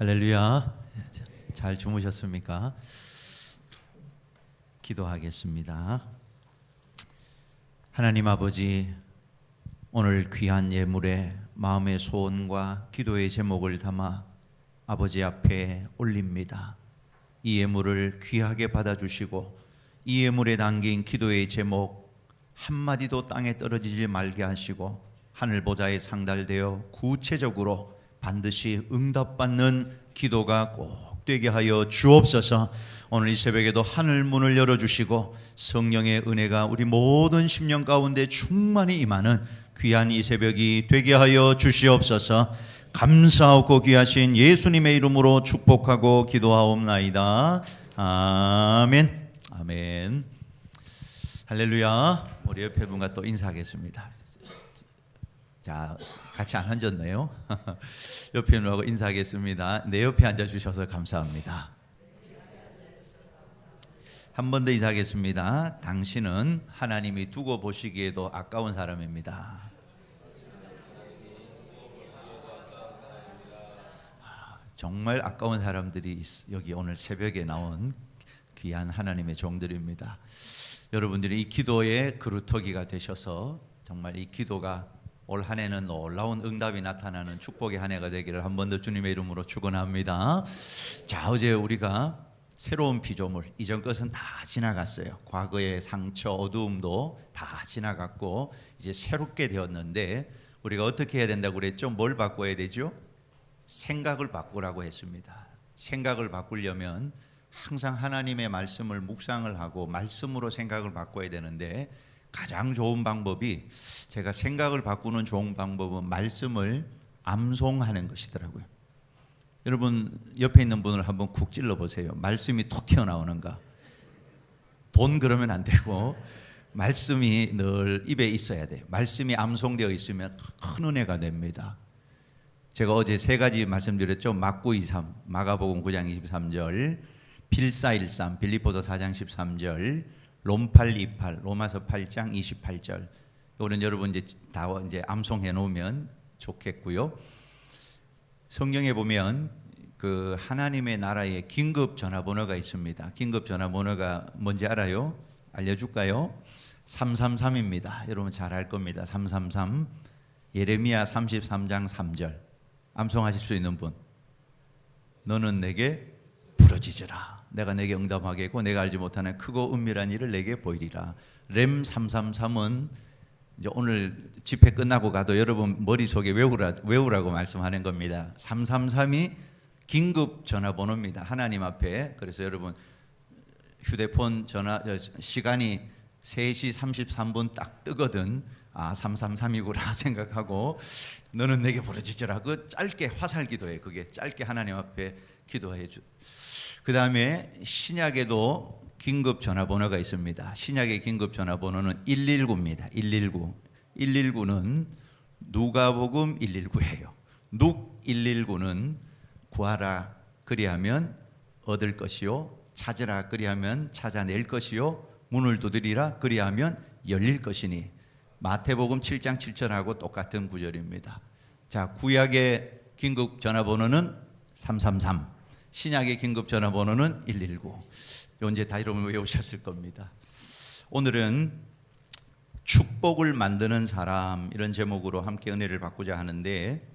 할렐루야. 잘 주무셨습니까? 기도하겠습니다. 하나님 아버지, 오늘 귀한 예물에 마음의 소원과 기도의 제목을 담아 아버지 앞에 올립니다. 이 예물을 귀하게 받아주시고 이 예물에 담긴 기도의 제목 한마디도 땅에 떨어지지 말게 하시고 하늘 보좌에 상달되어 구체적으로 반드시 응답받는 기도가 꼭 되게 하여 주옵소서. 오늘 이 새벽에도 하늘 문을 열어주시고 성령의 은혜가 우리 모든 심령 가운데 충만히 임하는 귀한 이 새벽이 되게 하여 주시옵소서. 감사하고 귀하신 예수님의 이름으로 축복하고 기도하옵나이다. 아멘. 아멘. 할렐루야. 우리 옆에 분과 또 인사하겠습니다. 자, 같이 안 앉았네요. 옆에 분하고 인사하겠습니다. 내 옆에 앉아주셔서 감사합니다. 한 번 더 인사하겠습니다. 당신은 하나님이 두고 보시기에도 아까운 사람입니다. 정말 아까운 사람들이 여기 오늘 새벽에 나온 귀한 하나님의 종들입니다. 여러분들이 이 기도의 그루터기가 되셔서 정말 이 기도가 올 한 해는 놀라운 응답이 나타나는 축복의 한 해가 되기를 한 번 더 주님의 이름으로 축원합니다. 자, 어제 우리가 새로운 피조물, 이전 것은 다 지나갔어요. 과거의 상처, 어두움도 다 지나갔고 이제 새롭게 되었는데 우리가 어떻게 해야 된다고 그랬죠? 뭘 바꿔야 되죠? 생각을 바꾸라고 했습니다. 생각을 바꾸려면 항상 하나님의 말씀을 묵상을 하고 말씀으로 생각을 바꿔야 되는데 가장 좋은 방법이, 제가 생각을 바꾸는 좋은 방법은 말씀을 암송하는 것이더라고요. 여러분 옆에 있는 분을 한번 쿡 찔러 보세요. 말씀이 톡 튀어나오는가? 돈 그러면 안 되고 말씀이 늘 입에 있어야 돼요. 말씀이 암송되어 있으면 큰 은혜가 됩니다. 제가 어제 세 가지 말씀드렸죠. 막구 23, 마가복음 9장 23절, 빌사13, 빌립보서 4장 13절, 롬8 28, 로마서 8장 28절. 이거는 여러분 이제 암송해 놓으면 좋겠고요. 성경에 보면 그 하나님의 나라의 긴급 전화번호가 있습니다. 긴급 전화번호가 뭔지 알아요? 알려줄까요? 333입니다. 여러분 잘 알 겁니다. 333. 예레미야 33장 3절. 암송하실 수 있는 분. 너는 내게 부르짖으라. 내가 내게 응답하겠고 내가 알지 못하는 크고 은밀한 일을 내게 보이리라. 램 333은 이제 오늘 집회 끝나고 가도 여러분 머릿속에 외우라고 말씀하는 겁니다. 333이 긴급 전화번호입니다. 하나님 앞에. 그래서 여러분 휴대폰 전화 시간이 3시 33분 딱 뜨거든. 아, 333이구나 생각하고 너는 내게 부르짖으라. 그 짧게 화살 기도예요. 그게 짧게 하나님 앞에 기도해 주. 그 다음에 신약에도 긴급 전화번호가 있습니다. 신약의 긴급 전화번호는 119입니다. 119. 119는 누가복음 119예요. 눅 119는 구하라 그리하면 얻을 것이요, 찾으라 그리하면 찾아낼 것이요, 문을 두드리라 그리하면 열릴 것이니. 마태복음 7장 7절하고 똑같은 구절입니다. 자, 구약의 긴급 전화번호는 333. 신약의 긴급 전화번호는 119. 이제 다 여러분 외우셨을 겁니다. 오늘은 축복을 만드는 사람, 이런 제목으로 함께 은혜를 받고자 하는데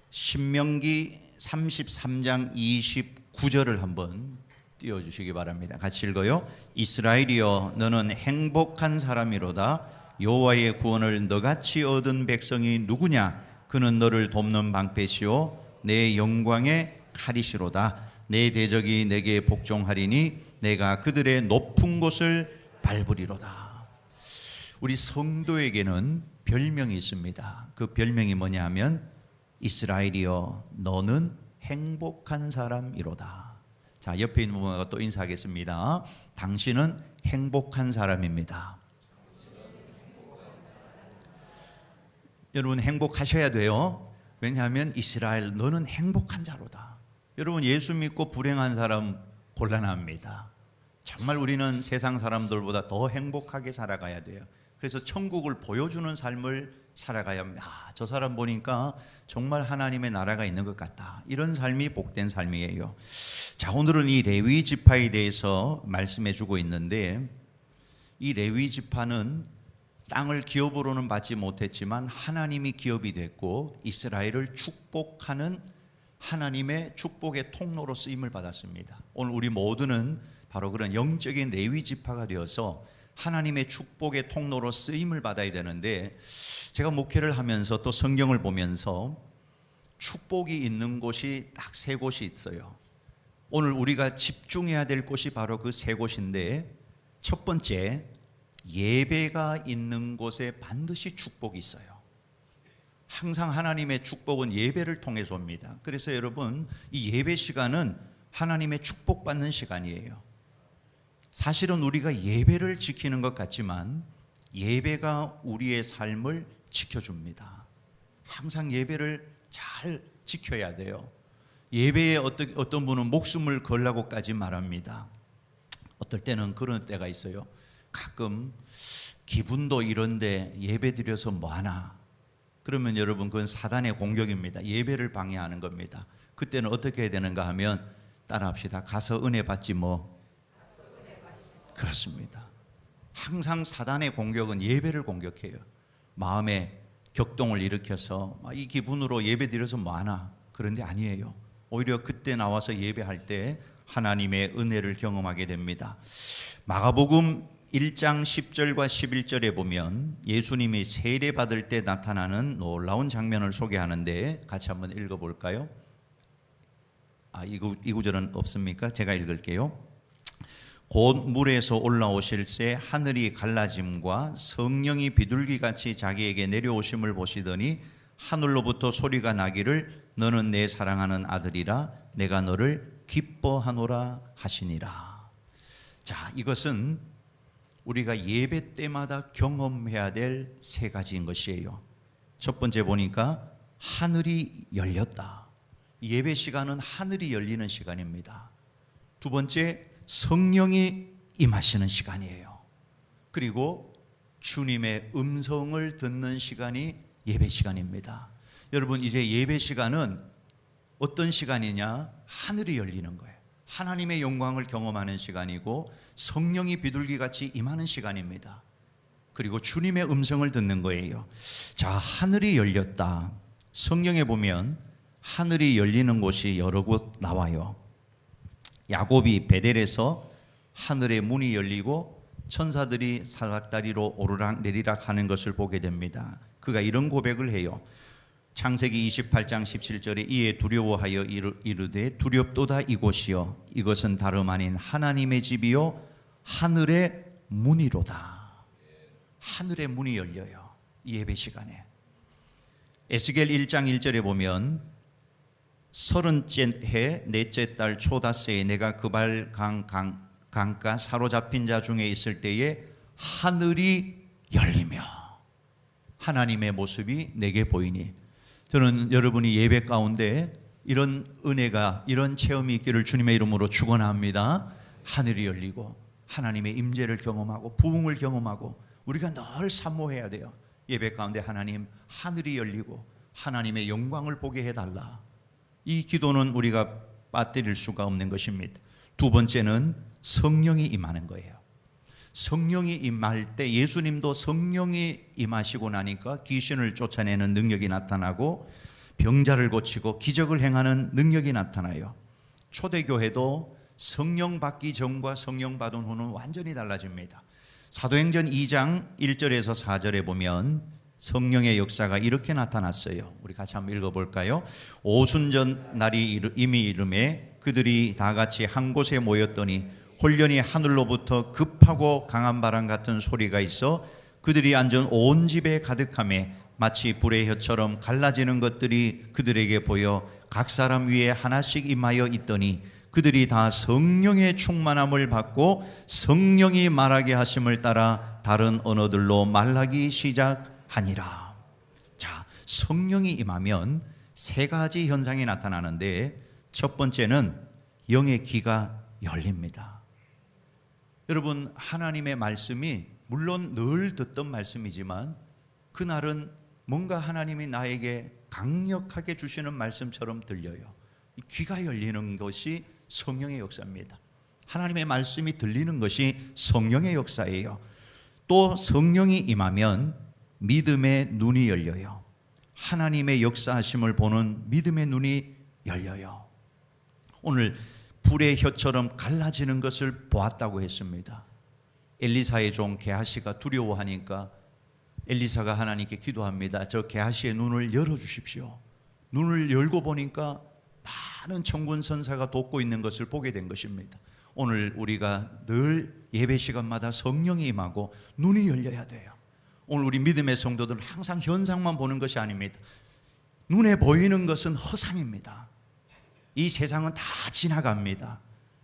신명기 33장 29절을 한번 띄워주시기 바랍니다. 같이 읽어요. 이스라엘이여 너는 행복한 사람이로다. 여호와의 구원을 너같이 얻은 백성이 누구냐? 그는 너를 돕는 방패시오 내 영광의 칼이시로다. 내 대적이 내게 복종하리니 내가 그들의 높은 곳을 밟으리로다. 우리 성도에게는 별명이 있습니다. 그 별명이 뭐냐 하면 이스라엘이여 너는 행복한 사람이로다. 자, 옆에 있는 분과 또 인사하겠습니다. 당신은 행복한 사람입니다. 여러분 행복하셔야 돼요. 왜냐하면 이스라엘 너는 행복한 자로다. 여러분 예수 믿고 불행한 사람 곤란합니다. 정말 우리는 세상 사람들보다 더 행복하게 살아가야 돼요. 그래서 천국을 보여주는 삶을 살아가야 저 사람 보니까 정말 하나님의 나라가 있는 것 같다. 이런 삶이 복된 삶이에요. 자, 오늘은 이 레위 지파에 대해서 말씀해 주고 있는데, 이 레위 지파는 땅을 기업으로는 받지 못했지만 하나님이 기업이 됐고 이스라엘을 축복하는 하나님의 축복의 통로로 쓰임을 받았습니다. 오늘 우리 모두는 바로 그런 영적인 레위 지파가 되어서 하나님의 축복의 통로로 쓰임을 받아야 되는데, 제가 목회를 하면서 또 성경을 보면서 축복이 있는 곳이 딱 세 곳이 있어요. 오늘 우리가 집중해야 될 곳이 바로 그 세 곳인데, 첫 번째, 예배가 있는 곳에 반드시 축복이 있어요. 항상 하나님의 축복은 예배를 통해서 옵니다. 그래서 여러분, 이 예배 시간은 하나님의 축복받는 시간이에요. 사실은 우리가 예배를 지키는 것 같지만 예배가 우리의 삶을 지켜줍니다. 항상 예배를 잘 지켜야 돼요. 예배에 어떤 분은 목숨을 걸라고까지 말합니다. 어떨 때는 그런 때가 있어요. 가끔 기분도 이런데 예배 드려서 뭐하나, 그러면 여러분 그건 사단의 공격입니다. 예배를 방해하는 겁니다. 그때는 어떻게 해야 되는가 하면 따라합시다. 가서 은혜 받지 뭐. 그렇습니다. 항상 사단의 공격은 예배를 공격해요. 마음에 격동을 일으켜서 이 기분으로 예배 드려서 뭐하나, 그런데 아니에요. 오히려 그때 나와서 예배할 때 하나님의 은혜를 경험하게 됩니다. 마가복음 1장 10절과 11절에 보면 예수님이 세례 받을 때 나타나는 놀라운 장면을 소개하는데, 같이 한번 읽어볼까요? 이 구절은 없습니까? 제가 읽을게요. 곧 물에서 올라오실새 하늘이 갈라짐과 성령이 비둘기같이 자기에게 내려오심을 보시더니 하늘로부터 소리가 나기를 너는 내 사랑하는 아들이라 내가 너를 기뻐하노라 하시니라. 자, 이것은 우리가 예배 때마다 경험해야 될 세 가지인 것이에요. 첫 번째 보니까 하늘이 열렸다. 예배 시간은 하늘이 열리는 시간입니다. 두 번째, 성령이 임하시는 시간이에요. 그리고 주님의 음성을 듣는 시간이 예배 시간입니다. 여러분, 이제 예배 시간은 어떤 시간이냐? 하늘이 열리는 거예요. 하나님의 영광을 경험하는 시간이고 성령이 비둘기같이 임하는 시간입니다. 그리고 주님의 음성을 듣는 거예요. 자, 하늘이 열렸다. 성경에 보면 하늘이 열리는 곳이 여러 곳 나와요. 야곱이 베델에서 하늘의 문이 열리고 천사들이 사닥다리로 오르락 내리락 하는 것을 보게 됩니다. 그가 이런 고백을 해요. 창세기 28장 17절에 이에 두려워하여 이르되 두렵도다 이곳이요 이것은 다름 아닌 하나님의 집이요 하늘의 문이로다. 하늘의 문이 열려요, 예배 시간에. 에스겔 1장 1절에 보면 30째 해 넷째 달 초닷새에 내가 그발 강가 사로잡힌 자 중에 있을 때에 하늘이 열리며 하나님의 모습이 내게 보이니. 저는 여러분이 예배 가운데 이런 은혜가, 이런 체험이 있기를 주님의 이름으로 축원합니다. 하늘이 열리고 하나님의 임재를 경험하고 부흥을 경험하고 우리가 늘 사모해야 돼요. 예배 가운데 하나님, 하늘이 열리고 하나님의 영광을 보게 해달라. 이 기도는 우리가 빠뜨릴 수가 없는 것입니다. 두 번째는 성령이 임하는 거예요. 성령이 임할 때 예수님도 성령이 임하시고 나니까 귀신을 쫓아내는 능력이 나타나고 병자를 고치고 기적을 행하는 능력이 나타나요. 초대교회도 성령 받기 전과 성령 받은 후는 완전히 달라집니다. 사도행전 2장 1절에서 4절에 보면 성령의 역사가 이렇게 나타났어요. 우리 같이 한번 읽어볼까요? 오순절 날이 이미 이름에 그들이 다 같이 한 곳에 모였더니 홀련히 하늘로부터 급하고 강한 바람 같은 소리가 있어 그들이 앉은 온 집에 가득하매 마치 불의 혀처럼 갈라지는 것들이 그들에게 보여 각 사람 위에 하나씩 임하여 있더니 그들이 다 성령의 충만함을 받고 성령이 말하게 하심을 따라 다른 언어들로 말하기 시작하니라. 자, 성령이 임하면 세 가지 현상이 나타나는데 첫 번째는 영의 귀가 열립니다. 여러분, 하나님의 말씀이 물론 늘 듣던 말씀이지만 그날은 뭔가 하나님이 나에게 강력하게 주시는 말씀처럼 들려요. 귀가 열리는 것이 성령의 역사입니다. 하나님의 말씀이 들리는 것이 성령의 역사예요. 또 성령이 임하면 믿음의 눈이 열려요. 하나님의 역사하심을 보는 믿음의 눈이 열려요. 오늘 불의 혀처럼 갈라지는 것을 보았다고 했습니다. 엘리사의 종 게하시가 두려워하니까 엘리사가 하나님께 기도합니다. 저 게하시의 눈을 열어주십시오. 눈을 열고 보니까 많은 천군 천사가 돕고 있는 것을 보게 된 것입니다. 오늘 우리가 늘 예배 시간마다 성령이 임하고 눈이 열려야 돼요. 오늘 우리 믿음의 성도들은 항상 현상만 보는 것이 아닙니다. 눈에 보이는 것은 허상입니다. 이 세상은 다 지나갑니다.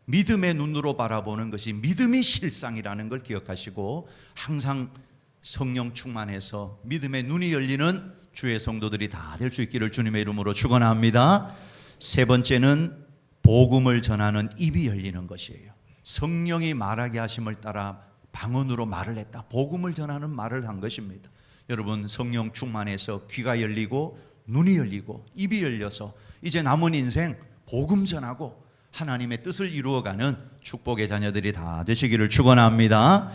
믿음의 눈으로 바라보는 것이 믿음이 실상이라는 걸 기억하시고 항상 성령 충만해서 믿음의 눈이 열리는 주의 성도들이 다 될 수 있기를 주님의 이름으로 축원합니다. 세 번째는 복음을 전하는 입이 열리는 것이에요. 성령이 말하게 하심을 따라 방언으로 말을 했다. 복음을 전하는 말을 한 것입니다. 여러분, 성령 충만해서 귀가 열리고 눈이 열리고 입이 열려서 이제 남은 인생 복음 전하고 하나님의 뜻을 이루어가는 축복의 자녀들이 다 되시기를 축원합니다.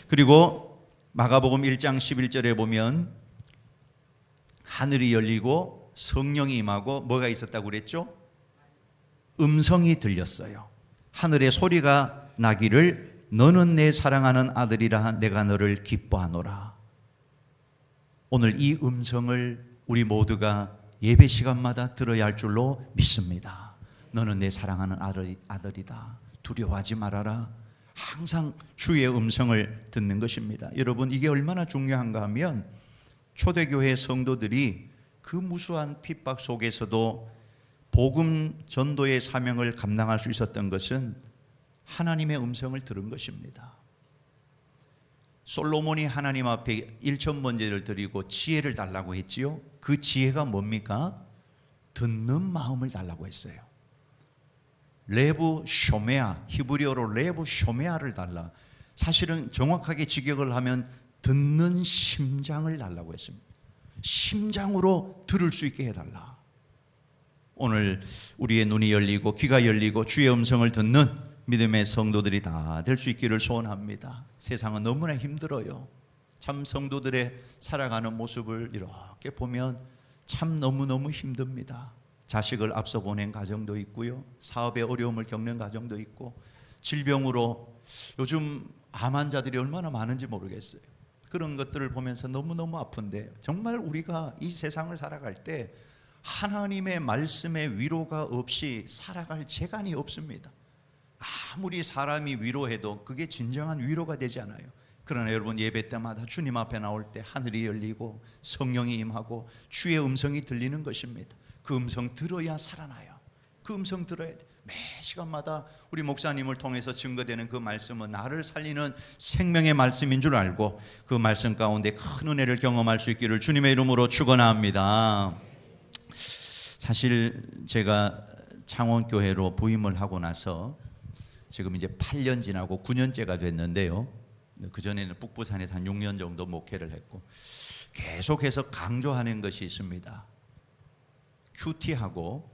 그리고 마가복음 1장 11절에 보면 하늘이 열리고 성령이 임하고 뭐가 있었다고 그랬죠? 음성이 들렸어요. 하늘에 소리가 나기를 너는 내 사랑하는 아들이라 내가 너를 기뻐하노라. 오늘 이 음성을 우리 모두가 예배 시간마다 들어야 할 줄로 믿습니다. 너는 내 사랑하는 아들이다. 두려워하지 말아라. 항상 주의 음성을 듣는 것입니다. 여러분, 이게 얼마나 중요한가 하면 초대교회 성도들이 그 무수한 핍박 속에서도 복음 전도의 사명을 감당할 수 있었던 것은 하나님의 음성을 들은 것입니다. 솔로몬이 하나님 앞에 1,000번제를 드리고 지혜를 달라고 했지요. 그 지혜가 뭡니까? 듣는 마음을 달라고 했어요. 레브 쇼메아, 히브리어로 레브 쇼메아를 달라. 사실은 정확하게 직역을 하면 듣는 심장을 달라고 했습니다. 심장으로 들을 수 있게 해달라. 오늘 우리의 눈이 열리고 귀가 열리고 주의 음성을 듣는 믿음의 성도들이 다 될 수 있기를 소원합니다. 세상은 너무나 힘들어요. 참 성도들의 살아가는 모습을 이렇게 보면 참 너무너무 힘듭니다. 자식을 앞서 보낸 가정도 있고요, 사업에 어려움을 겪는 가정도 있고, 질병으로 요즘 암 환자들이 얼마나 많은지 모르겠어요. 그런 것들을 보면서 너무너무 아픈데, 정말 우리가 이 세상을 살아갈 때 하나님의 말씀의 위로가 없이 살아갈 재간이 없습니다. 아무리 사람이 위로해도 그게 진정한 위로가 되지 않아요. 그러나 여러분, 예배 때마다 주님 앞에 나올 때 하늘이 열리고 성령이 임하고 주의 음성이 들리는 것입니다. 그 음성 들어야 살아나요. 그 음성 들어야 돼. 매 시간마다 우리 목사님을 통해서 증거되는 그 말씀은 나를 살리는 생명의 말씀인 줄 알고 그 말씀 가운데 큰 은혜를 경험할 수 있기를 주님의 이름으로 축원합니다. 사실 제가 창원교회로 부임을 하고 나서 지금 이제 8년 지나고 9년째가 됐는데요, 그전에는 북부산에서 한 6년 정도 목회를 했고 계속해서 강조하는 것이 있습니다. 큐티하고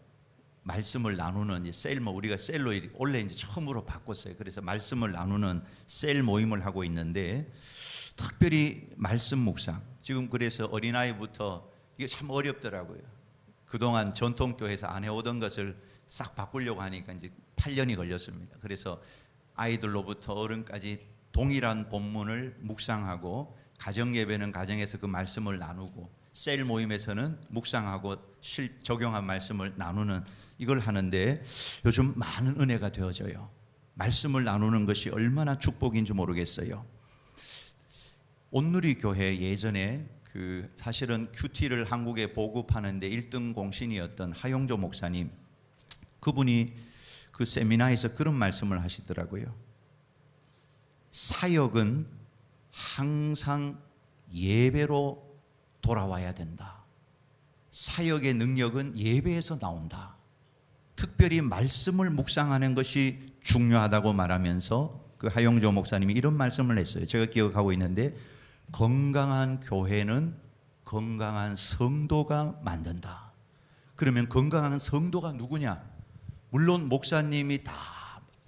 말씀을 나누는 셀모, 우리가 셀로 원래 이제 처음으로 바꿨어요. 그래서 말씀을 나누는 셀 모임을 하고 있는데, 특별히 말씀 묵상, 지금 그래서 어린아이부터 이게 참 어렵더라고요. 그동안 전통교회에서 안 해오던 것을 싹 바꾸려고 하니까 이제 8년이 걸렸습니다. 그래서 아이들로부터 어른까지 동일한 본문을 묵상하고, 가정예배는 가정에서 그 말씀을 나누고, 셀 모임에서는 묵상하고 적용한 말씀을 나누는 이걸 하는데 요즘 많은 은혜가 되어져요. 말씀을 나누는 것이 얼마나 축복인지 모르겠어요. 온누리 교회 예전에 사실은 큐티를 한국에 보급하는데 1등 공신이었던 하용조 목사님, 그분이 그 세미나에서 그런 말씀을 하시더라고요. 사역은 항상 예배로 돌아와야 된다. 사역의 능력은 예배에서 나온다. 특별히 말씀을 묵상하는 것이 중요하다고 말하면서 그 하용조 목사님이 이런 말씀을 했어요. 제가 기억하고 있는데, 건강한 교회는 건강한 성도가 만든다. 그러면 건강한 성도가 누구냐? 물론 목사님이 다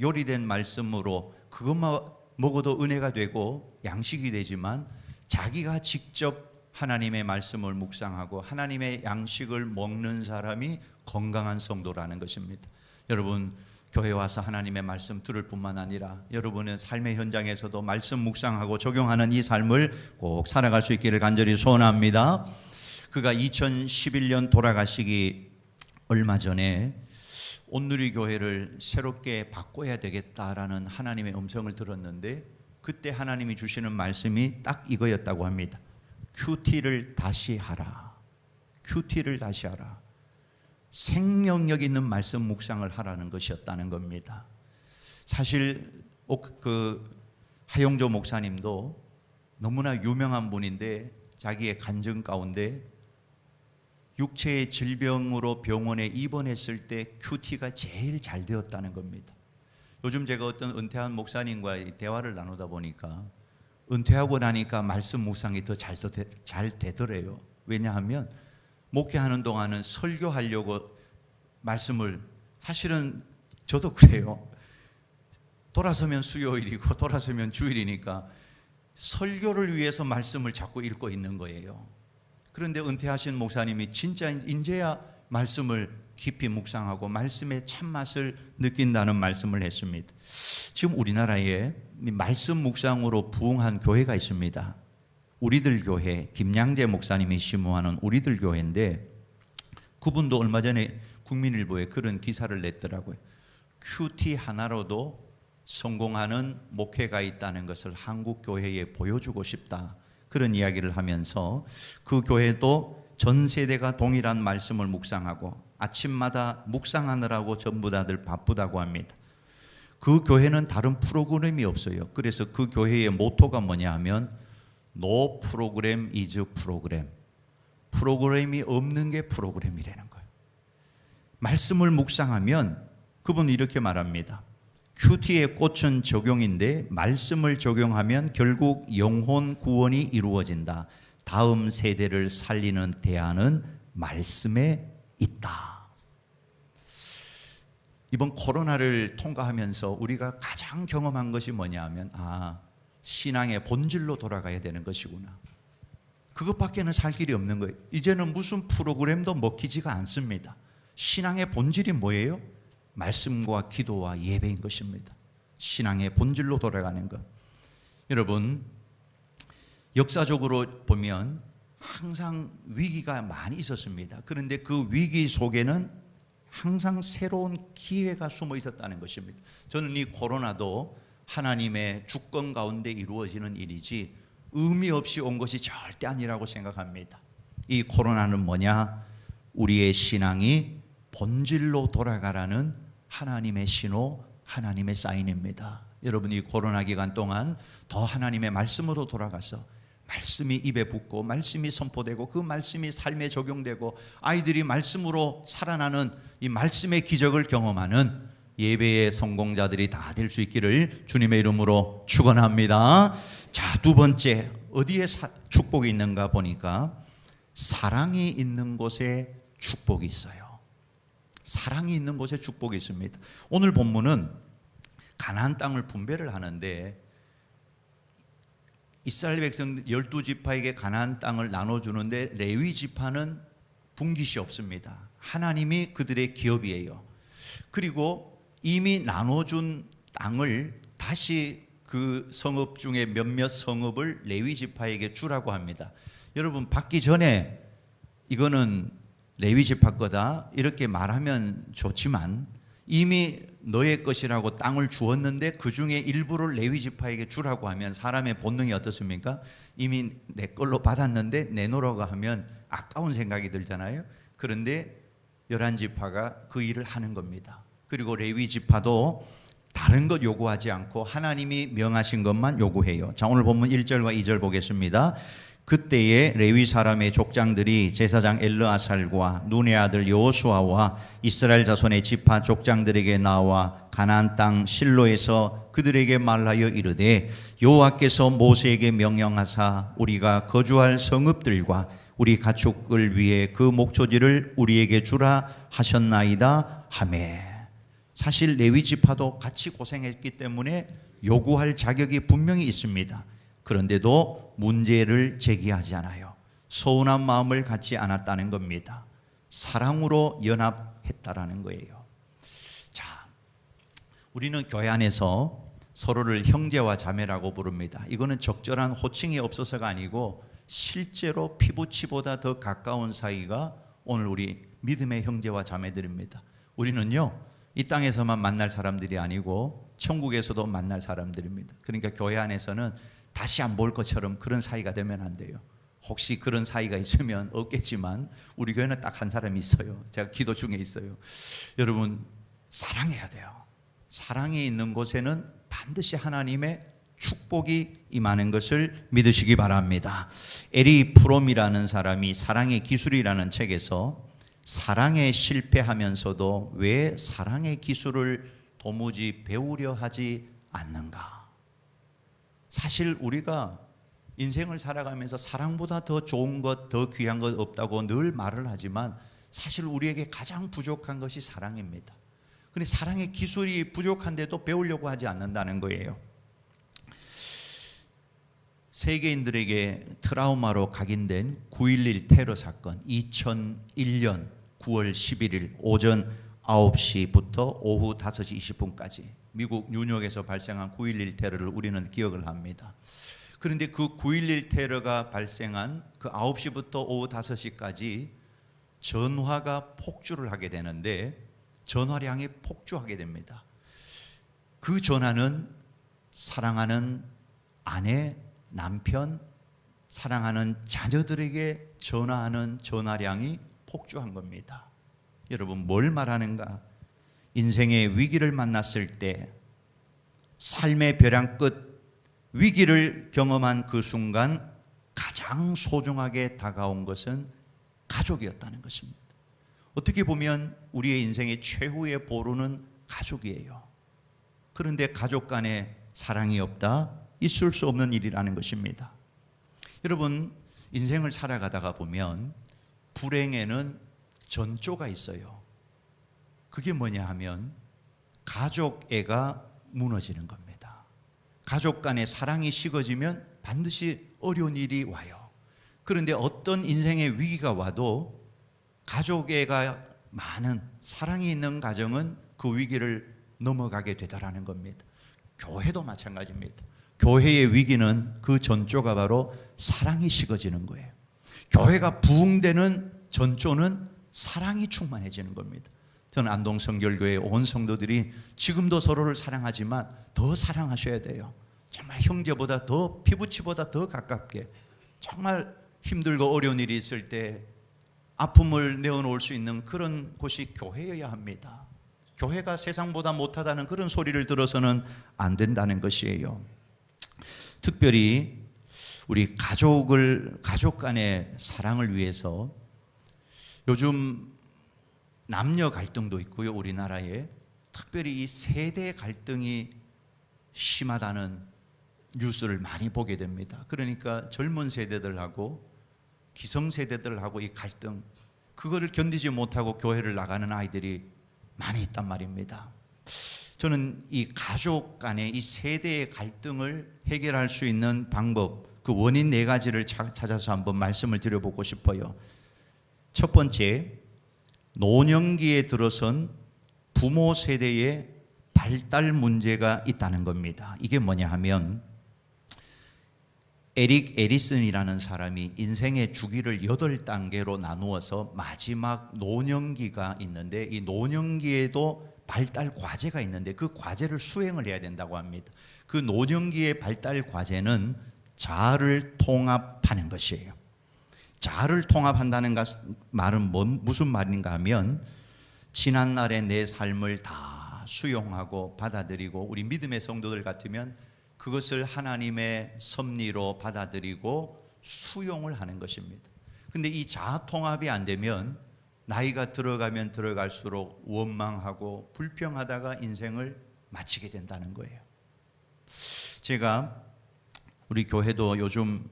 요리된 말씀으로 그것만 먹어도 은혜가 되고 양식이 되지만 자기가 직접 하나님의 말씀을 묵상하고 하나님의 양식을 먹는 사람이 건강한 성도라는 것입니다. 여러분, 교회 와서 하나님의 말씀 들을 뿐만 아니라 여러분의 삶의 현장에서도 말씀 묵상하고 적용하는 이 삶을 꼭 살아갈 수 있기를 간절히 소원합니다. 그가 2011년 돌아가시기 얼마 전에 온누리교회를 새롭게 바꿔야 되겠다라는 하나님의 음성을 들었는데, 그때 하나님이 주시는 말씀이 딱 이거였다고 합니다. 큐티를 다시 하라. 큐티를 다시 하라. 생명력 있는 말씀 묵상을 하라는 것이었다는 겁니다. 사실 하용조 목사님도 너무나 유명한 분인데 자기의 간증 가운데 육체의 질병으로 병원에 입원했을 때 큐티가 제일 잘 되었다는 겁니다. 요즘 제가 어떤 은퇴한 목사님과 대화를 나누다 보니까 은퇴하고 나니까 말씀 묵상이 더 잘 되더래요. 왜냐하면 목회하는 동안은 설교하려고 말씀을, 사실은 저도 그래요. 돌아서면 수요일이고 돌아서면 주일이니까 설교를 위해서 말씀을 자꾸 읽고 있는 거예요. 그런데 은퇴하신 목사님이 진짜 이제야 말씀을 깊이 묵상하고 말씀의 참맛을 느낀다는 말씀을 했습니다. 지금 우리나라에 말씀 묵상으로 부흥한 교회가 있습니다. 우리들 교회, 김양재 목사님이 심무하는 우리들 교회인데, 그분도 얼마 전에 국민일보에 그런 기사를 냈더라고요. 큐티 하나로도 성공하는 목회가 있다는 것을 한국 교회에 보여주고 싶다, 그런 이야기를 하면서 그 교회도 전 세대가 동일한 말씀을 묵상하고 아침마다 묵상하느라고 전부 다들 바쁘다고 합니다. 그 교회는 다른 프로그램이 없어요. 그래서 그 교회의 모토가 뭐냐 하면 No program is program. 프로그램이 없는 게 프로그램이라는 거예요. 말씀을 묵상하면 그분은 이렇게 말합니다. 큐티의 꽃은 적용인데 말씀을 적용하면 결국 영혼 구원이 이루어진다. 다음 세대를 살리는 대안은 말씀에 있다. 이번 코로나를 통과하면서 우리가 가장 경험한 것이 뭐냐 하면 신앙의 본질로 돌아가야 되는 것이구나. 그것밖에는 살 길이 없는 거예요. 이제는 무슨 프로그램도 먹히지가 않습니다. 신앙의 본질이 뭐예요? 말씀과 기도와 예배인 것입니다. 신앙의 본질로 돌아가는 것. 여러분, 역사적으로 보면 항상 위기가 많이 있었습니다. 그런데 그 위기 속에는 항상 새로운 기회가 숨어 있었다는 것입니다. 저는 이 코로나도 하나님의 주권 가운데 이루어지는 일이지 의미 없이 온 것이 절대 아니라고 생각합니다. 이 코로나는 뭐냐? 우리의 신앙이 본질로 돌아가라는 하나님의 신호, 하나님의 사인입니다. 여러분, 이 코로나 기간 동안 더 하나님의 말씀으로 돌아가서 말씀이 입에 붙고 말씀이 선포되고 그 말씀이 삶에 적용되고 아이들이 말씀으로 살아나는 이 말씀의 기적을 경험하는 예배의 성공자들이 다 될 수 있기를 주님의 이름으로 축원합니다. 자, 두 번째, 어디에 축복이 있는가 보니까 사랑이 있는 곳에 축복이 있어요. 사랑이 있는 곳에 축복이 있습니다. 오늘 본문은 가나안 땅을 분배를 하는데 이스라엘 백성 12지파에게 가나안 땅을 나눠주는데 레위 지파는 분깃이 없습니다. 하나님이 그들의 기업이에요. 그리고 이미 나눠준 땅을 다시 그 성읍 중에 몇몇 성읍을 레위 지파에게 주라고 합니다. 여러분, 받기 전에 이거는 레위 지파 거다 이렇게 말하면 좋지만 이미 너의 것이라고 땅을 주었는데 그 중에 일부를 레위 지파에게 주라고 하면 사람의 본능이 어떻습니까? 이미 내 걸로 받았는데 내놓으라고 하면 아까운 생각이 들잖아요. 그런데 11지파가 그 일을 하는 겁니다. 그리고 레위 지파도 다른 것 요구하지 않고 하나님이 명하신 것만 요구해요. 자, 오늘 본문 1절과 2절 보겠습니다. 그때에 레위 사람의 족장들이 제사장 엘르아살과 눈의 아들 여호수아와 이스라엘 자손의 지파 족장들에게 나와 가나안 땅 실로에서 그들에게 말하여 이르되 여호와께서 모세에게 명령하사 우리가 거주할 성읍들과 우리 가축을 위해 그 목초지를 우리에게 주라 하셨나이다 하매. 사실 레위 지파도 같이 고생했기 때문에 요구할 자격이 분명히 있습니다. 그런데도 문제를 제기하지 않아요. 서운한 마음을 갖지 않았다는 겁니다. 사랑으로 연합했다라는 거예요. 자, 우리는 교회 안에서 서로를 형제와 자매라고 부릅니다. 이거는 적절한 호칭이 없어서가 아니고 실제로 피부치보다 더 가까운 사이가 오늘 우리 믿음의 형제와 자매들입니다. 우리는요, 이 땅에서만 만날 사람들이 아니고 천국에서도 만날 사람들입니다. 그러니까 교회 안에서는 다시 안 볼 것처럼 그런 사이가 되면 안 돼요. 혹시 그런 사이가 있으면 없겠지만 우리 교회는 딱 한 사람이 있어요. 제가 기도 중에 있어요. 여러분, 사랑해야 돼요. 사랑이 있는 곳에는 반드시 하나님의 축복이 임하는 것을 믿으시기 바랍니다. 에리 프롬이라는 사람이 사랑의 기술이라는 책에서 사랑에 실패하면서도 왜 사랑의 기술을 도무지 배우려 하지 않는가? 사실 우리가 인생을 살아가면서 사랑보다 더 좋은 것, 더 귀한 것 없다고 늘 말을 하지만 사실 우리에게 가장 부족한 것이 사랑입니다. 그런데 사랑의 기술이 부족한데도 배우려고 하지 않는다는 거예요. 세계인들에게 트라우마로 각인된 9.11 테러 사건, 2001년 9월 11일 오전 9시부터 오후 5시 20분까지 미국 뉴욕에서 발생한 9.11 테러를 우리는 기억을 합니다. 그런데 그 9.11 테러가 발생한 그 9시부터 오후 5시까지 전화가 폭주를 하게 되는데 전화량이 폭주하게 됩니다. 그 전화는 사랑하는 아내, 남편, 사랑하는 자녀들에게 전화하는 전화량이 폭주한 겁니다. 여러분, 뭘 말하는가? 인생의 위기를 만났을 때 삶의 벼랑 끝 위기를 경험한 그 순간 가장 소중하게 다가온 것은 가족이었다는 것입니다. 어떻게 보면 우리의 인생의 최후의 보루는 가족이에요. 그런데 가족 간에 사랑이 없다? 있을 수 없는 일이라는 것입니다. 여러분, 인생을 살아가다가 보면 불행에는 전조가 있어요. 그게 뭐냐 하면 가족애가 무너지는 겁니다. 가족 간의 사랑이 식어지면 반드시 어려운 일이 와요. 그런데 어떤 인생의 위기가 와도 가족애가 많은 사랑이 있는 가정은 그 위기를 넘어가게 되더라는 겁니다. 교회도 마찬가지입니다. 교회의 위기는 그 전조가 바로 사랑이 식어지는 거예요. 교회가 부흥되는 전조는 사랑이 충만해지는 겁니다. 저는 안동성결교회 온 성도들이 지금도 서로를 사랑하지만 더 사랑하셔야 돼요. 정말 형제보다 더, 피부치보다 더 가깝게, 정말 힘들고 어려운 일이 있을 때 아픔을 내어놓을 수 있는 그런 곳이 교회여야 합니다. 교회가 세상보다 못하다는 그런 소리를 들어서는 안 된다는 것이에요. 특별히 우리 가족 간의 사랑을 위해서 요즘 남녀 갈등도 있고요. 우리나라에 특별히 이 세대 갈등이 심하다는 뉴스를 많이 보게 됩니다. 그러니까 젊은 세대들하고 기성세대들하고 이 갈등, 그거를 견디지 못하고 교회를 나가는 아이들이 많이 있단 말입니다. 저는 이 가족 간의 이 세대의 갈등을 해결할 수 있는 방법, 그 원인 4가지를 찾아서 한번 말씀을 드려보고 싶어요. 첫 번째, 노년기에 들어선 부모 세대의 발달 문제가 있다는 겁니다. 이게 뭐냐 하면 에릭 에리슨이라는 사람이 인생의 주기를 8단계로 나누어서 마지막 노년기가 있는데 이 노년기에도 발달 과제가 있는데 그 과제를 수행을 해야 된다고 합니다. 그 노년기의 발달 과제는 자아를 통합하는 것이에요. 자아를 통합한다는 말은 무슨 말인가 하면 지난날의 내 삶을 다 수용하고 받아들이고 우리 믿음의 성도들 같으면 그것을 하나님의 섭리로 받아들이고 수용을 하는 것입니다. 근데 이 자아 통합이 안 되면 나이가 들어가면 들어갈수록 원망하고 불평하다가 인생을 마치게 된다는 거예요. 제가 우리 교회도 요즘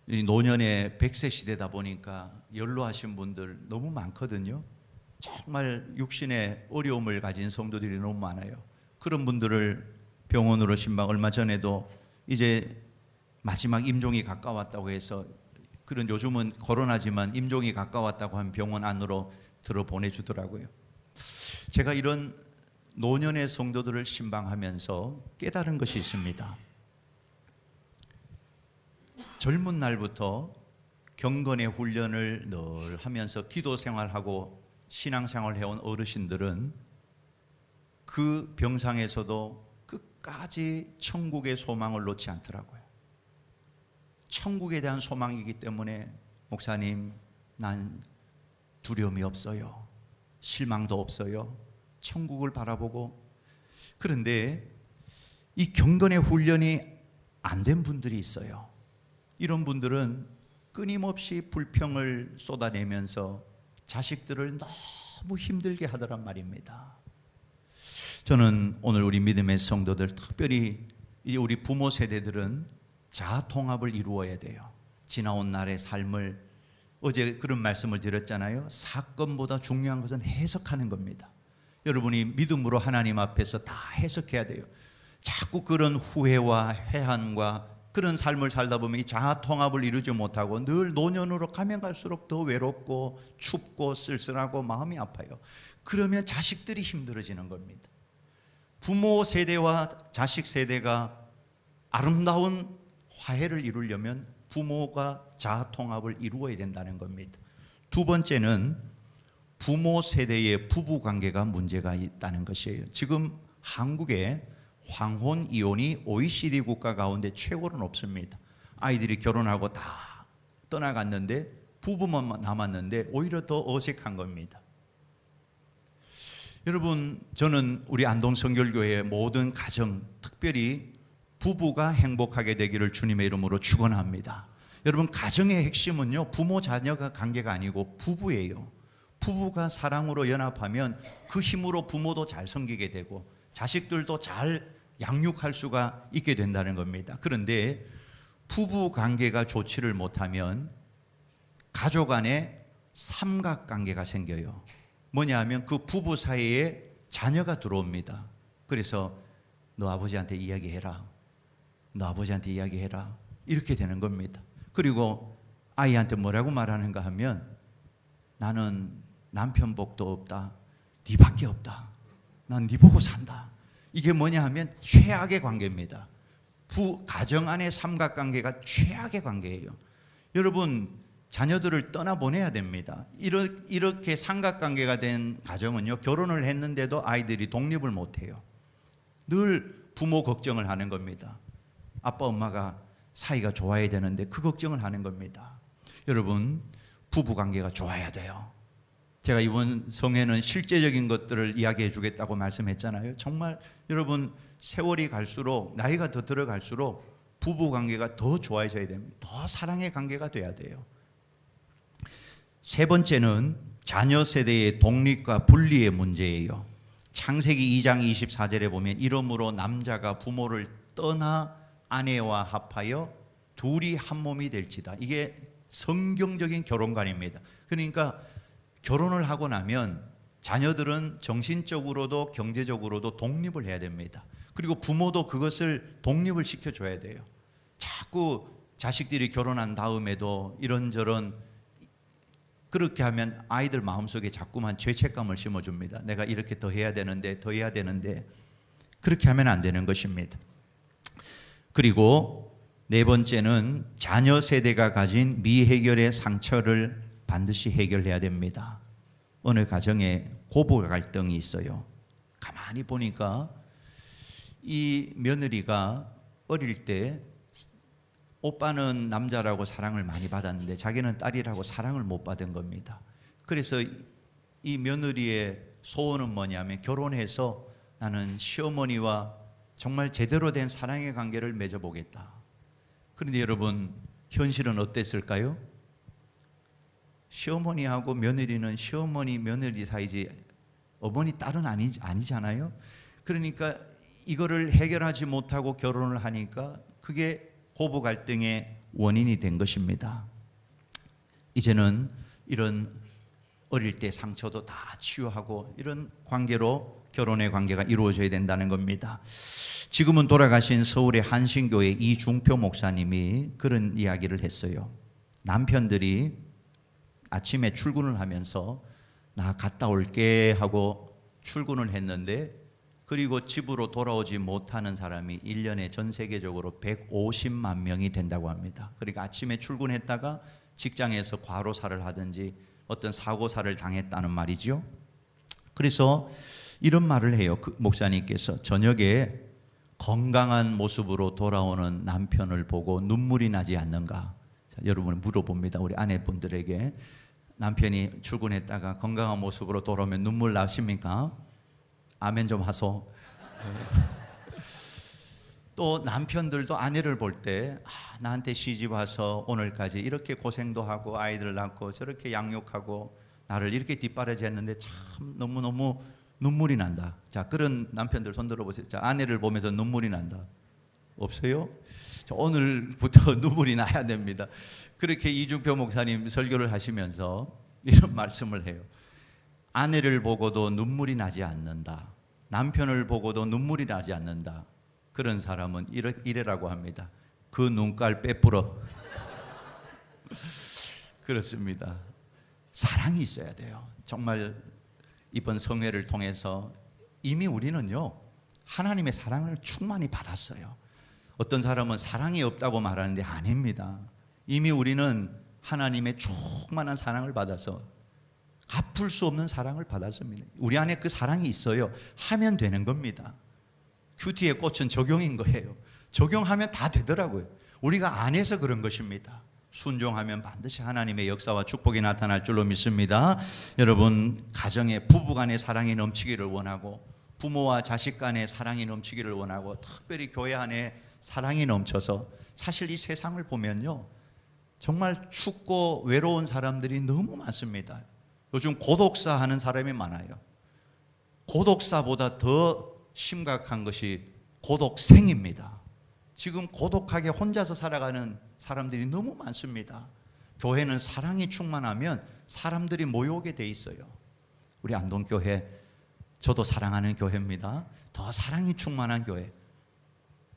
이 노년의 100세 시대다 보니까 연로하신 분들 너무 많거든요. 정말 육신의 어려움을 가진 성도들이 너무 많아요. 그런 분들을 병원으로 신방, 얼마 전에도 이제 마지막 임종이 가까웠다고 해서, 그런 요즘은 코로나지만 임종이 가까웠다고 하면 병원 안으로 들어 보내주더라고요. 제가 이런 노년의 성도들을 신방하면서 깨달은 것이 있습니다. 젊은 날부터 경건의 훈련을 늘 하면서 기도 생활하고 신앙생활 해온 어르신들은 그 병상에서도 끝까지 천국의 소망을 놓지 않더라고요. 천국에 대한 소망이기 때문에 목사님, 난 두려움이 없어요. 실망도 없어요. 천국을 바라보고. 그런데 이 경건의 훈련이 안 된 분들이 있어요. 이런 분들은 끊임없이 불평을 쏟아내면서 자식들을 너무 힘들게 하더란 말입니다. 저는 오늘 우리 믿음의 성도들, 특별히 우리 부모 세대들은 자아 통합을 이루어야 돼요. 지나온 날의 삶을, 어제 그런 말씀을 드렸잖아요. 사건보다 중요한 것은 해석하는 겁니다. 여러분이 믿음으로 하나님 앞에서 다 해석해야 돼요. 자꾸 그런 후회와 회한과 그런 삶을 살다 보면 이 자아 통합을 이루지 못하고 늘 노년으로 가면 갈수록 더 외롭고 춥고 쓸쓸하고 마음이 아파요. 그러면 자식들이 힘들어지는 겁니다. 부모 세대와 자식 세대가 아름다운 화해를 이루려면 부모가 자아 통합을 이루어야 된다는 겁니다. 두 번째는 부모 세대의 부부 관계가 문제가 있다는 것이에요. 지금 한국에 황혼 이혼이 OECD 국가 가운데 최고로 높습니다. 아이들이 결혼하고 다 떠나갔는데 부부만 남았는데 오히려 더 어색한 겁니다. 여러분, 저는 우리 안동 성결교회의 모든 가정, 특별히 부부가 행복하게 되기를 주님의 이름으로 축원합니다. 여러분, 가정의 핵심은요, 부모 자녀가 관계가 아니고 부부예요. 부부가 사랑으로 연합하면 그 힘으로 부모도 잘 섬기게 되고 자식들도 잘 양육할 수가 있게 된다는 겁니다. 그런데 부부 관계가 좋지를 못하면 가족 안에 삼각관계가 생겨요. 뭐냐 하면 그 부부 사이에 자녀가 들어옵니다. 그래서 너 아버지한테 이야기해라. 너 아버지한테 이야기해라. 이렇게 되는 겁니다. 그리고 아이한테 뭐라고 말하는가 하면 나는 남편 복도 없다. 네밖에 없다. 난 네 보고 산다. 이게 뭐냐 하면 최악의 관계입니다. 가정 안의 삼각관계가 최악의 관계예요. 여러분, 자녀들을 떠나보내야 됩니다. 이렇게 삼각관계가 된 가정은요, 결혼을 했는데도 아이들이 독립을 못해요. 늘 부모 걱정을 하는 겁니다. 아빠 엄마가 사이가 좋아야 되는데 그 걱정을 하는 겁니다. 여러분, 부부관계가 좋아야 돼요. 제가 이번 성회는 실제적인 것들을 이야기해 주겠다고 말씀했잖아요. 정말 여러분, 세월이 갈수록, 나이가 더 들어갈수록 부부관계가 더 좋아져야 됩니다. 더 사랑의 관계가 돼야 돼요. 세 번째는 자녀 세대의 독립과 분리의 문제예요. 창세기 2장 24절에 보면 이러므로 남자가 부모를 떠나 아내와 합하여 둘이 한 몸이 될지다. 이게 성경적인 결혼관입니다. 그러니까 결혼을 하고 나면 자녀들은 정신적으로도 경제적으로도 독립을 해야 됩니다. 그리고 부모도 그것을 독립을 시켜줘야 돼요. 자꾸 자식들이 결혼한 다음에도 이런저런 그렇게 하면 아이들 마음속에 자꾸만 죄책감을 심어줍니다. 내가 이렇게 더 해야 되는데 더 해야 되는데 그렇게 하면 안 되는 것입니다. 그리고 네 번째는 자녀 세대가 가진 미해결의 상처를 반드시 해결해야 됩니다. 어느 가정에 고부 갈등이 있어요. 가만히 보니까 이 며느리가 어릴 때 오빠는 남자라고 사랑을 많이 받았는데 자기는 딸이라고 사랑을 못 받은 겁니다. 그래서 이 며느리의 소원은 뭐냐면 결혼해서 나는 시어머니와 정말 제대로 된 사랑의 관계를 맺어보겠다. 그런데 여러분, 현실은 어땠을까요? 시어머니하고 며느리는 시어머니 며느리 사이지 어머니 딸은 아니잖아요. 그러니까 이거를 해결하지 못하고 결혼을 하니까 그게 고부 갈등의 원인이 된 것입니다. 이제는 이런 어릴 때 상처도 다 치유하고 이런 관계로 결혼의 관계가 이루어져야 된다는 겁니다. 지금은 돌아가신 서울의 한신교회 이중표 목사님이 그런 이야기를 했어요. 남편들이 아침에 출근을 하면서 나 갔다 올게 하고 출근을 했는데, 그리고 집으로 돌아오지 못하는 사람이 1년에 전 세계적으로 150만 명이 된다고 합니다. 그러니까 아침에 출근했다가 직장에서 과로사를 하든지 어떤 사고사를 당했다는 말이죠. 그래서 이런 말을 해요. 그 목사님께서 저녁에 건강한 모습으로 돌아오는 남편을 보고 눈물이 나지 않는가? 자, 여러분 물어봅니다. 우리 아내분들에게 남편이 출근했다가 건강한 모습으로 돌아오면 눈물 나십니까? 아멘 좀 하소. 또 남편들도 아내를 볼 때 나한테 시집 와서 오늘까지 이렇게 고생도 하고 아이들 낳고 저렇게 양육하고 나를 이렇게 뒷바라지했는데 참 너무너무 눈물이 난다. 자, 그런 남편들 손 들어보세요. 자, 아내를 보면서 눈물이 난다. 없어요? 자, 오늘부터 눈물이 나야 됩니다. 그렇게 이중표 목사님 설교를 하시면서 이런 말씀을 해요. 아내를 보고도 눈물이 나지 않는다. 남편을 보고도 눈물이 나지 않는다. 그런 사람은 이래라고 합니다. 그 눈깔 빼뿌러. 그렇습니다. 사랑이 있어야 돼요. 정말 이번 성회를 통해서 이미 우리는요, 하나님의 사랑을 충만히 받았어요. 어떤 사람은 사랑이 없다고 말하는데 아닙니다. 이미 우리는 하나님의 충만한 사랑을 받아서 갚을 수 없는 사랑을 받았습니다. 우리 안에 그 사랑이 있어요. 하면 되는 겁니다. 큐티의 꽃은 적용인 거예요. 적용하면 다 되더라고요. 우리가 안 해서 그런 것입니다. 순종하면 반드시 하나님의 역사와 축복이 나타날 줄로 믿습니다. 여러분, 가정에 부부 간의 사랑이 넘치기를 원하고 부모와 자식 간의 사랑이 넘치기를 원하고 특별히 교회 안에 사랑이 넘쳐서, 사실 이 세상을 보면요, 정말 춥고 외로운 사람들이 너무 많습니다. 요즘 고독사 하는 사람이 많아요. 고독사보다 더 심각한 것이 고독생입니다. 지금 고독하게 혼자서 살아가는 사람들이 너무 많습니다. 교회는 사랑이 충만하면 사람들이 모여오게 돼 있어요. 우리 안동교회, 저도 사랑하는 교회입니다. 더 사랑이 충만한 교회.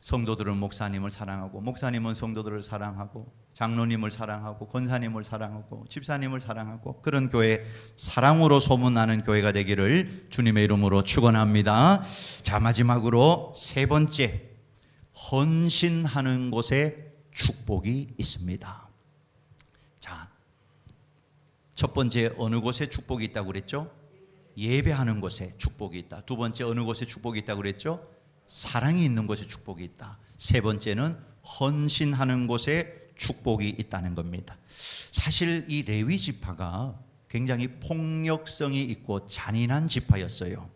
성도들은 목사님을 사랑하고, 목사님은 성도들을 사랑하고, 장로님을 사랑하고, 권사님을 사랑하고, 집사님을 사랑하고, 그런 교회, 사랑으로 소문나는 교회가 되기를 주님의 이름으로 축원합니다. 자, 마지막으로 세 번째, 헌신하는 곳에 축복이 있습니다. 자, 첫 번째 어느 곳에 축복이 있다고 그랬죠? 예배하는 곳에 축복이 있다. 두 번째 어느 곳에 축복이 있다고 그랬죠? 사랑이 있는 곳에 축복이 있다. 세 번째는 헌신하는 곳에 축복이 있다는 겁니다. 사실 이 레위 지파가 굉장히 폭력성이 있고 잔인한 지파였어요.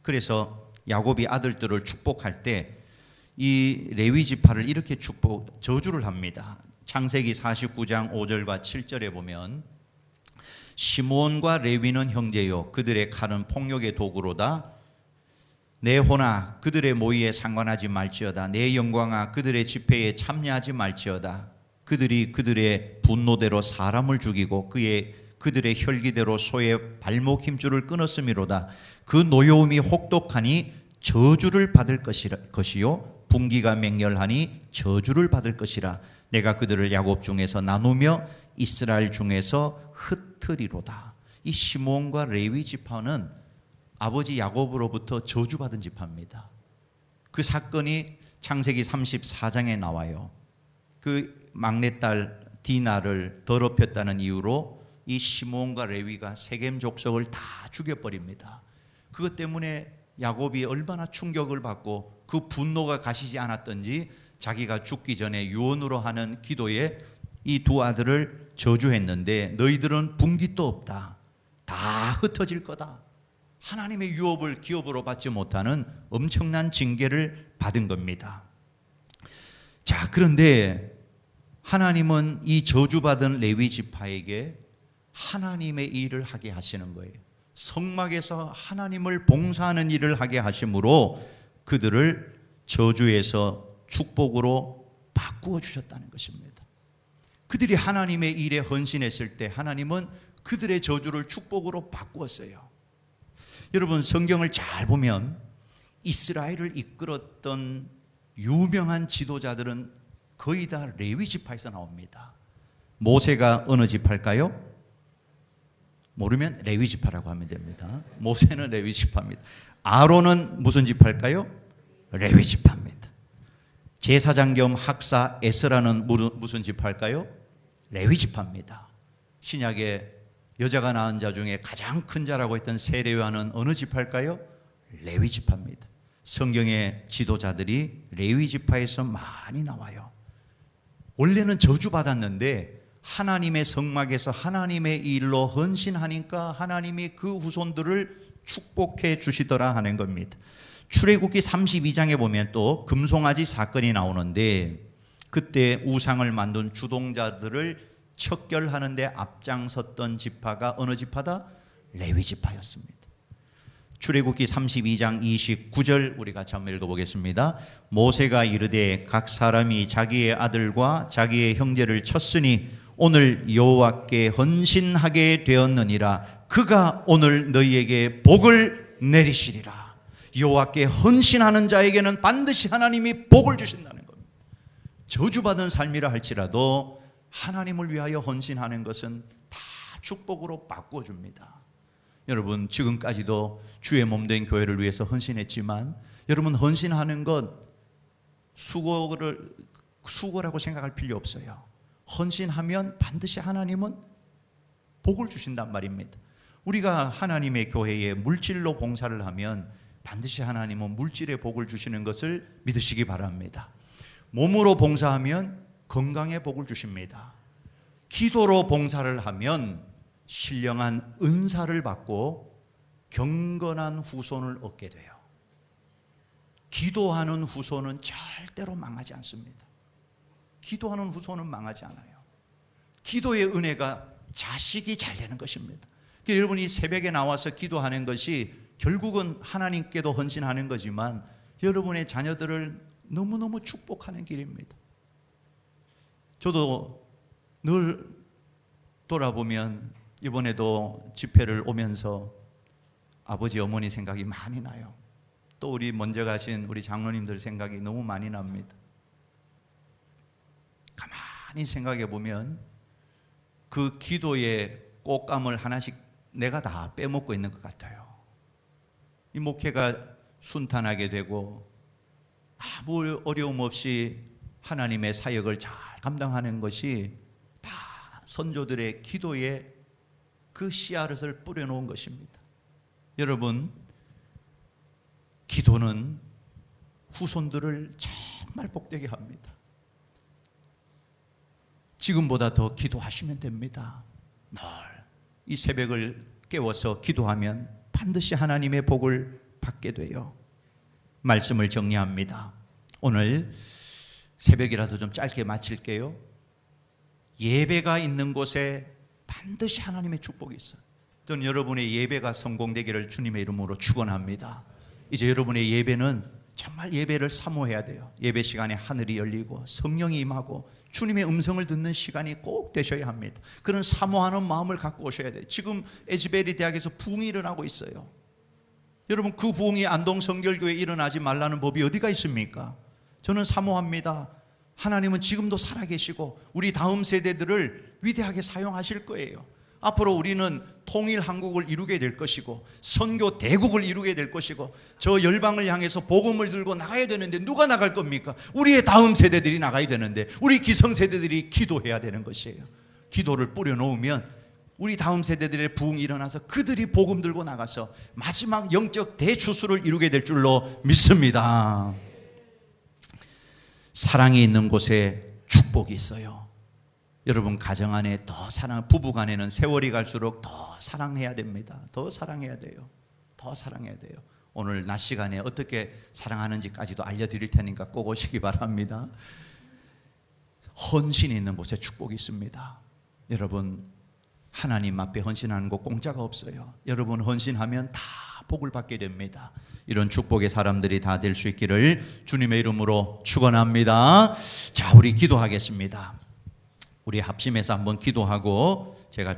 그래서 야곱이 아들들을 축복할 때 이 레위 지파를 이렇게 저주를 합니다. 창세기 49장 5절과 7절에 보면 시므온과 레위는 형제요 그들의 칼은 폭력의 도구로다. 내 혼아 그들의 모의에 상관하지 말지어다. 내 영광아 그들의 집회에 참여하지 말지어다. 그들이 그들의 분노대로 사람을 죽이고 그들의 혈기대로 소의 발목 힘줄을 끊었음이로다. 그 노여움이 혹독하니 저주를 받을 것이요 분기가 맹렬하니 저주를 받을 것이라. 내가 그들을 야곱 중에서 나누며 이스라엘 중에서 흩으리로다. 이 시므온과 레위 지파는 아버지 야곱으로부터 저주받은 지파입니다. 그 사건이 창세기 34장에 나와요. 그 막내딸 디나를 더럽혔다는 이유로 이 시므온과 레위가 세겜 족속을 다 죽여버립니다. 그것 때문에 야곱이 얼마나 충격을 받고 그 분노가 가시지 않았던지 자기가 죽기 전에 유언으로 하는 기도에 이 두 아들을 저주했는데 너희들은 분깃도 없다. 다 흩어질 거다. 하나님의 유업을 기업으로 받지 못하는 엄청난 징계를 받은 겁니다. 자, 그런데 하나님은 이 저주받은 레위 지파에게 하나님의 일을 하게 하시는 거예요. 성막에서 하나님을 봉사하는 일을 하게 하심으로 그들을 저주에서 축복으로 바꾸어 주셨다는 것입니다. 그들이 하나님의 일에 헌신했을 때 하나님은 그들의 저주를 축복으로 바꾸었어요. 여러분, 성경을 잘 보면 이스라엘을 이끌었던 유명한 지도자들은 거의 다 레위 지파에서 나옵니다. 모세가 어느 지파일까요? 모르면 레위 지파라고 하면 됩니다. 모세는 레위 지파입니다. 아론은 무슨 지파일까요? 레위 지파입니다. 제사장 겸 학사 에스라는 무슨 지파일까요? 레위 지파입니다. 신약에 여자가 낳은 자 중에 가장 큰 자라고 했던 세례요한은 어느 지파일까요? 레위 지파입니다. 성경의 지도자들이 레위 지파에서 많이 나와요. 원래는 저주받았는데 하나님의 성막에서 하나님의 일로 헌신하니까 하나님이 그 후손들을 축복해 주시더라 하는 겁니다. 출애굽기 32장에 보면 또 금송아지 사건이 나오는데 그때 우상을 만든 주동자들을 척결하는데 앞장섰던 지파가 어느 지파다? 레위 지파였습니다. 출애굽기 32장 29절 우리 같이 한번 읽어보겠습니다. 모세가 이르되 각 사람이 자기의 아들과 자기의 형제를 쳤으니 오늘 여호와께 헌신하게 되었느니라. 그가 오늘 너희에게 복을 내리시리라. 여호와께 헌신하는 자에게는 반드시 하나님이 복을 주신다는 겁니다. 저주받은 삶이라 할지라도 하나님을 위하여 헌신하는 것은 다 축복으로 바꿔줍니다. 여러분, 지금까지도 주의 몸된 교회를 위해서 헌신했지만 여러분, 헌신하는 것 수고라고 생각할 필요 없어요. 헌신하면 반드시 하나님은 복을 주신단 말입니다. 우리가 하나님의 교회에 물질로 봉사를 하면 반드시 하나님은 물질의 복을 주시는 것을 믿으시기 바랍니다. 몸으로 봉사하면 건강의 복을 주십니다. 기도로 봉사를 하면 신령한 은사를 받고 경건한 후손을 얻게 돼요. 기도하는 후손은 절대로 망하지 않습니다. 기도하는 후손은 망하지 않아요. 기도의 은혜가 자식이 잘 되는 것입니다. 그러니까 여러분, 이 새벽에 나와서 기도하는 것이 결국은 하나님께도 헌신하는 거지만 여러분의 자녀들을 너무너무 축복하는 길입니다. 저도 늘 돌아보면 이번에도 집회를 오면서 아버지 어머니 생각이 많이 나요. 또 우리 먼저 가신 우리 장로님들 생각이 너무 많이 납니다. 가만히 생각해 보면 그 기도의 꽃감을 하나씩 내가 다 빼먹고 있는 것 같아요. 이 목회가 순탄하게 되고 아무 어려움 없이 하나님의 사역을 잘 감당하는 것이 다 선조들의 기도에 그 씨앗을 뿌려놓은 것입니다. 여러분, 기도는 후손들을 정말 복되게 합니다. 지금보다 더 기도하시면 됩니다. 늘 이 새벽을 깨워서 기도하면 반드시 하나님의 복을 받게 돼요. 말씀을 정리합니다. 오늘 새벽이라도 좀 짧게 마칠게요. 예배가 있는 곳에 반드시 하나님의 축복이 있어요. 저는 여러분의 예배가 성공되기를 주님의 이름으로 축원합니다. 이제 여러분의 예배는 정말 예배를 사모해야 돼요. 예배 시간에 하늘이 열리고 성령이 임하고 주님의 음성을 듣는 시간이 꼭 되셔야 합니다. 그런 사모하는 마음을 갖고 오셔야 돼요. 지금 에즈베리 대학에서 부흥이 일어나고 있어요. 여러분, 그 부흥이 안동 성결교회에 일어나지 말라는 법이 어디가 있습니까? 저는 사모합니다. 하나님은 지금도 살아계시고 우리 다음 세대들을 위대하게 사용하실 거예요. 앞으로 우리는 통일 한국을 이루게 될 것이고 선교 대국을 이루게 될 것이고 저 열방을 향해서 복음을 들고 나가야 되는데 누가 나갈 겁니까? 우리의 다음 세대들이 나가야 되는데 우리 기성세대들이 기도해야 되는 것이에요. 기도를 뿌려놓으면 우리 다음 세대들의 부흥이 일어나서 그들이 복음 들고 나가서 마지막 영적 대추수를 이루게 될 줄로 믿습니다. 사랑이 있는 곳에 축복이 있어요. 여러분, 가정 안에 더 사랑, 부부 간에는 세월이 갈수록 더 사랑해야 됩니다. 더 사랑해야 돼요. 더 사랑해야 돼요. 오늘 낮 시간에 어떻게 사랑하는지까지도 알려드릴 테니까 꼭 오시기 바랍니다. 헌신이 있는 곳에 축복이 있습니다. 여러분, 하나님 앞에 헌신하는 거 공짜가 없어요. 여러분, 헌신하면 다 복을 받게 됩니다. 이런 축복의 사람들이 다 될 수 있기를 주님의 이름으로 축원합니다. 자, 우리 기도하겠습니다. 우리 합심해서 한번 기도하고 제가